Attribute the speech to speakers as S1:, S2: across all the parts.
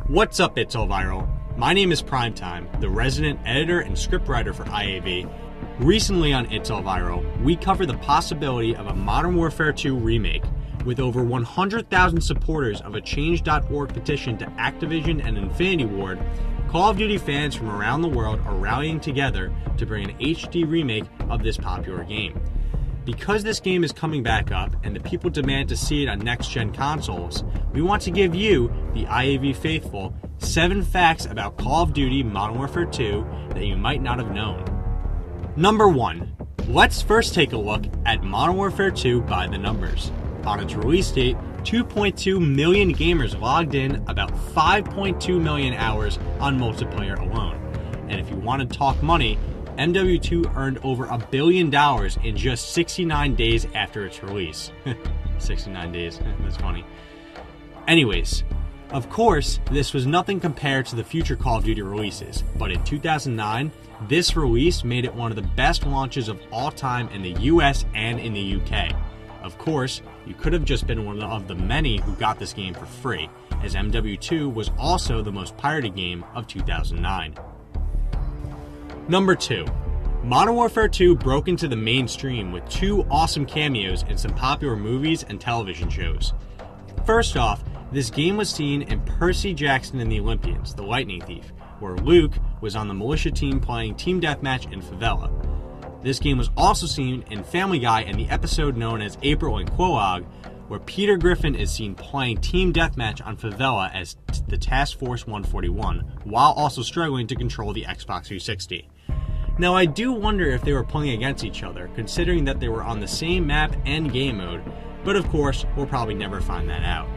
S1: What's up, It's All Viral? My name is Primetime, the resident editor and scriptwriter for IAV. Recently on It's All Viral, we cover the possibility of a Modern Warfare 2 remake. With over 100,000 supporters of a Change.org petition to Activision and Infinity Ward, Call of Duty fans from around the world are rallying together to bring an HD remake of this popular game. Because this game is coming back up and the people demand to see it on next-gen consoles, we want to give you, the IAV faithful, 7 facts about Call of Duty Modern Warfare 2 that you might not have known. Number 1. Let's first take a look at Modern Warfare 2 by the numbers. On its release date, 2.2 million gamers logged in, about 5.2 million hours on multiplayer alone. And if you want to talk money, MW2 earned over $1 billion in just 69 days after its release. 69 days, that's funny. Anyways, of course, this was nothing compared to the future Call of Duty releases, but in 2009, this release made it one of the best launches of all time in the US and in the UK. Of course, you could have just been one of the many who got this game for free, as MW2 was also the most pirated game of 2009. Number 2. Modern Warfare 2 broke into the mainstream with 2 awesome cameos in some popular movies and television shows. First off, this game was seen in Percy Jackson and the Olympians, the Lightning Thief, where Luke was on the militia team playing Team Deathmatch in Favela. This game was also seen in Family Guy in the episode known as April and Quolaag, where Peter Griffin is seen playing Team Deathmatch on Favela as the Task Force 141, while also struggling to control the Xbox 360. Now, I do wonder if they were playing against each other, considering that they were on the same map and game mode, but of course, we'll probably never find that out.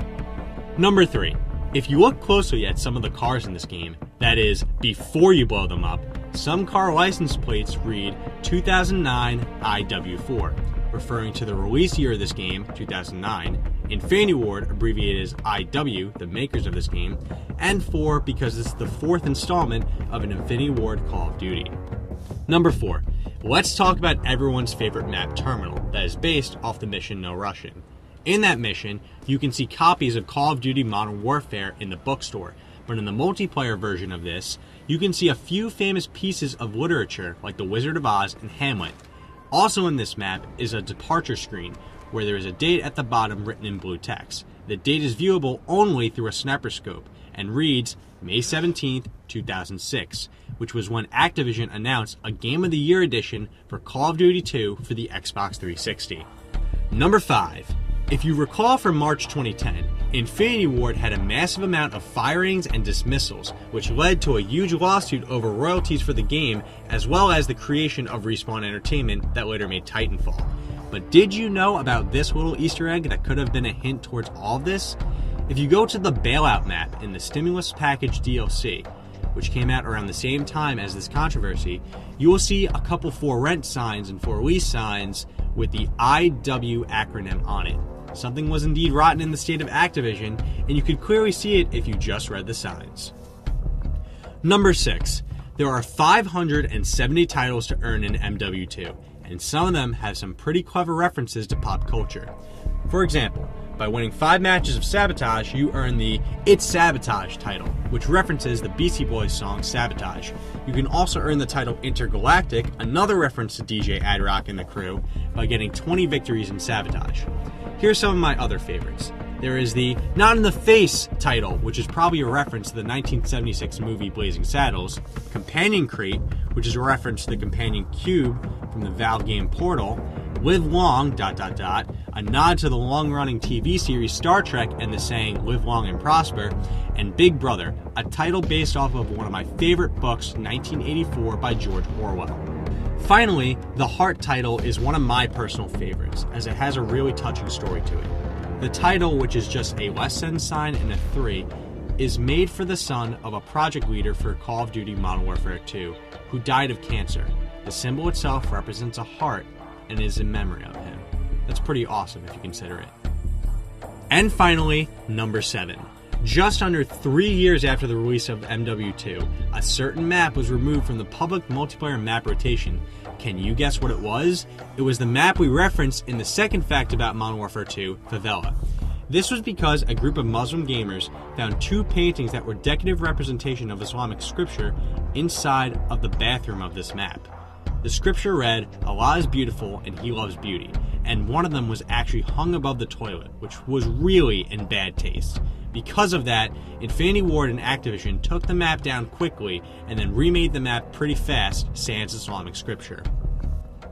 S1: Number 3. If you look closely at some of the cars in this game, that is, before you blow them up, some car license plates read 2009 IW4, referring to the release year of this game, 2009, Infinity Ward, abbreviated as IW, the makers of this game, and 4 because it's the 4th installment of an Infinity Ward Call of Duty. Number 4. Let's talk about everyone's favorite map, Terminal, that is based off the mission No Russian. In that mission, you can see copies of Call of Duty Modern Warfare in the bookstore, but in the multiplayer version of this, you can see a few famous pieces of literature like The Wizard of Oz and Hamlet. Also in this map is a departure screen, where there is a date at the bottom written in blue text. The date is viewable only through a sniper scope, and reads May 17th, 2006, which was when Activision announced a Game of the Year edition for Call of Duty 2 for the Xbox 360. Number 5. If you recall from March 2010, Infinity Ward had a massive amount of firings and dismissals, which led to a huge lawsuit over royalties for the game, as well as the creation of Respawn Entertainment that later made Titanfall. But did you know about this little Easter egg that could have been a hint towards all of this? If you go to the Bailout map in the Stimulus Package DLC, which came out around the same time as this controversy, you will see a couple for rent signs and for lease signs with the IW acronym on it. Something was indeed rotten in the state of Activision, and you could clearly see it if you just read the signs. Number 6. There are 570 titles to earn in MW2, and some of them have some pretty clever references to pop culture. For example, by winning 5 matches of Sabotage, you earn the It's Sabotage title, which references the Beastie Boys song Sabotage. You can also earn the title Intergalactic, another reference to DJ Ad-Rock and the crew, by getting 20 victories in Sabotage. Here's some of my other favorites. There is the Not in the Face title, which is probably a reference to the 1976 movie Blazing Saddles, Companion Crate, which is a reference to the Companion Cube from the Valve game Portal, Live Long, ... a nod to the long-running TV series Star Trek and the saying Live Long and Prosper, and Big Brother, a title based off of one of my favorite books, 1984 by George Orwell. Finally, the Heart title is one of my personal favorites, as it has a really touching story to it. The title, which is just a less than sign and a 3, is made for the son of a project leader for Call of Duty Modern Warfare 2, who died of cancer. The symbol itself represents a heart and is in memory of him. That's pretty awesome if you consider it. And finally, number 7. Just under 3 years after the release of MW2, a certain map was removed from the public multiplayer map rotation. Can you guess what it was? It was the map we referenced in the second fact about Modern Warfare 2, Favela. This was because a group of Muslim gamers found 2 paintings that were decorative representation of Islamic scripture inside of the bathroom of this map. The scripture read, "Allah is beautiful and He loves beauty," and one of them was actually hung above the toilet, which was really in bad taste. Because of that, Infinity Ward and Activision took the map down quickly and then remade the map pretty fast, sans Islamic scripture.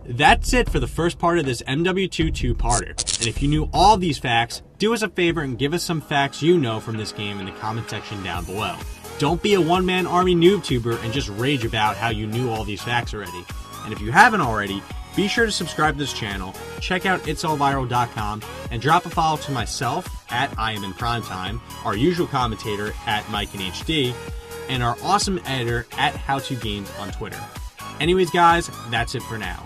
S1: That's it for the first part of this MW2 two-parter, and if you knew all these facts, do us a favor and give us some facts you know from this game in the comment section down below. Don't be a one-man army noob-tuber and just rage about how you knew all these facts already. And if you haven't already, be sure to subscribe to this channel, check out itsallviral.com, and drop a follow to myself at IamInPrimetime, our usual commentator at MikeandHD, and our awesome editor at HowToGames on Twitter. Anyways guys, that's it for now.